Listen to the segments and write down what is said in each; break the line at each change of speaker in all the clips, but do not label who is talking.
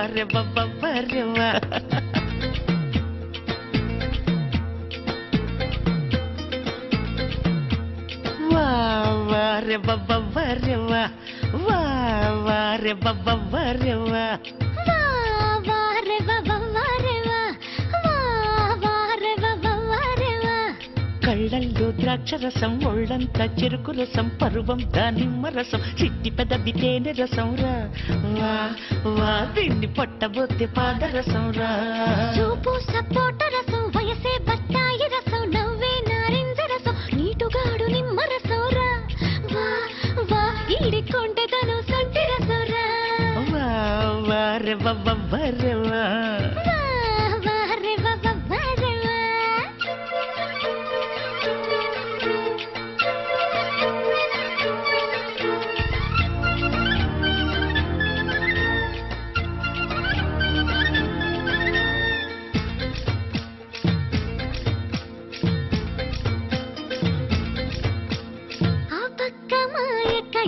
రే బాబా రే వా వా వా రే బాబా రే వా వా వా రే బాబా రే వా కళ్ళల్లో ద్రాక్షరసం ఒళ్ళంతా చెరుకు రసం పరువం దానిమ్మ రసం చిట్టి పెదవి తేనె రసం రా వా వా దీన్ని పట్టబోతే పాదరసం రా
చూపు సపోట రసం వయసే బత్తాయి రసం నవ్వే నారింజ రసం నీటుగాడు నిమ్మ రసం రా వా వా ఈడికొంటే తను సొంటి రసం రా
వా వా రే బాబా రే వా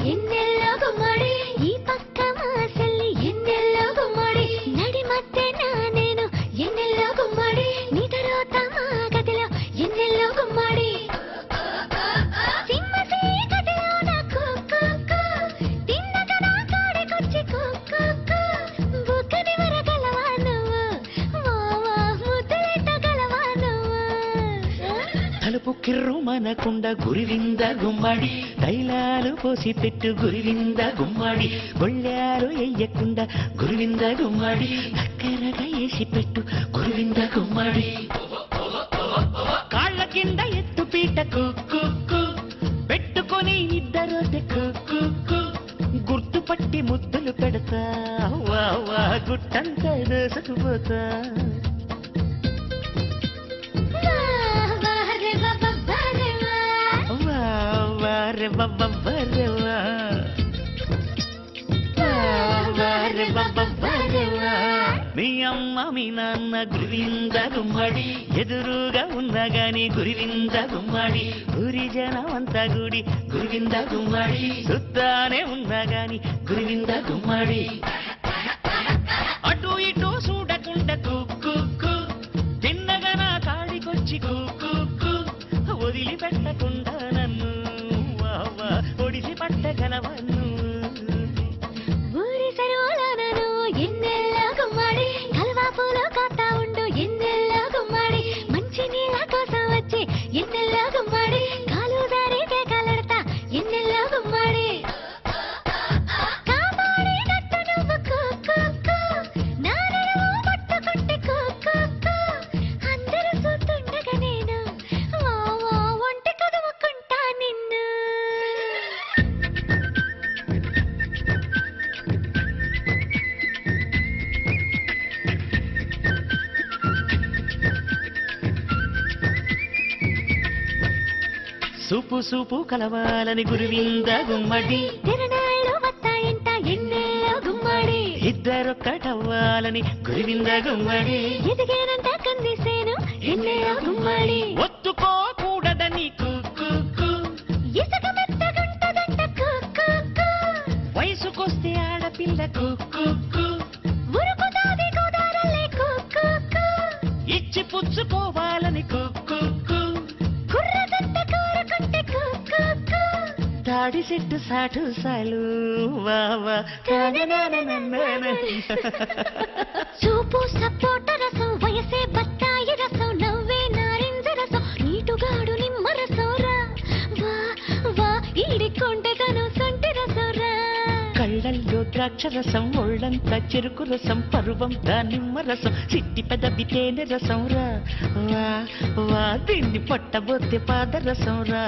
ఎన్నెల్లో గుమ్మడి ఈ పక్క మా చెల్లి ఎన్నెల్లో గుమ్మడి నడి మధ్యన నేను ఎన్నెల్లో గుమ్మడి నీ తర్వాత మా గదిలో ఎన్నెల్లో గుమ్మడి సింహసీ గదిలో నా కుక్కు తిన్నగా నా కాడికొచ్చి కుక్కు బుక్కని వరగలవా నువ్వు వావా ముద్దలెట్టగలవా నువ్వు
తలుపు కిర్రు మనకుండా గురివింద గుమ్మడి తైలాలు పోసి పెట్టు గురివింద గుమ్మడి గొళ్ళారు ఎయ్యకుండా గురివింద గుమ్మడి దగ్గరగా వేసి పెట్టు గురివింద గుమ్మడి కాళ్ళ కింద ఎత్తు పీట కుక్కు పెట్టుకొని ఇద్దరు కుక్కు గుర్తుపట్టి ముద్దులు పెడతా వా వా గుట్టంతా దోసుకుపోతా రే బాబా రే వా రే బాబా రే వా మీ అమ్మ మీ నాన్న గురివింద గుమ్మడి ఎదురుగా ఉన్నా గాని గురివింద గుమ్మడి గురి జనమంతా గుడి గురివింద గుమ్మడి సుత్తానే ఉన్నా గాని గురివింద గుమ్మడి అటు ఇటు చూడకుండా కుక్కు తిన్నగా నా కాడికొచ్చి కుక్కు వదిలిపెట్టకుండా నన్ను ఒడిసి పట్టగలవను
ఊరి సరువులను ఎన్నెల్లో గుమ్మడి కల్వాపులో కాతా ఉండు ఎన్నెల్లో గుమ్మడి మంచి నీళ్ళ కోసం వచ్చి ఎన్నెల్లో గుమ్మడి కాలు దారి కేకలడతా ఎన్నెల్లో గుమ్మడి కాపాడే గట్టు నువ్వు కుక్కు నా నడుము పట్టుకుంటే కుక్కు అందరూ చూస్తుండగా నేను ఒంటి కదువుకుంటా నిన్ను
సూపు సూపు కలవాలని గురివింద గుమ్మడి
తిరణాళ్ళు వస్తాయంట ఎన్నెల్లో గుమ్మడి
ఇద్దరొక్కటవ్వాలని గురివింద గుమ్మడి
ఎదిగేనంట కందిసేను ఎన్నెల్లో గుమ్మడి
ఒత్తుకోకూడదని కుక్కు
ఇసుక మెత్తగుంటదంట కుక్కు
వయసుకొస్తే ఆడపిల్ల కుక్కు
ఉరుకుతాది గోదారల్లే కుక్కు
ఇచ్చి పుచ్చుకోవాలని కుక్కు
కుర్రదంత కోరుకుంటే కుక్కు
తాడి చెట్టు సాటు సాలు వావా
చూపు సపోట రసం వయసే బత్తాయి రసం నవ్వే నారింజ రసం నీటుగాడు నిమ్మ రసం రా వా వా ఈడికొంటే తను సొంటి రసం రా
కళ్ళల్లో ద్రాక్షరసం ఒళ్ళంతా చెరుకు రసం పరువం దానిమ్మ రసం చిట్టి పెదవి తేనె రసం రా వా వా దీన్ని పట్టబోతే పాదరసం రా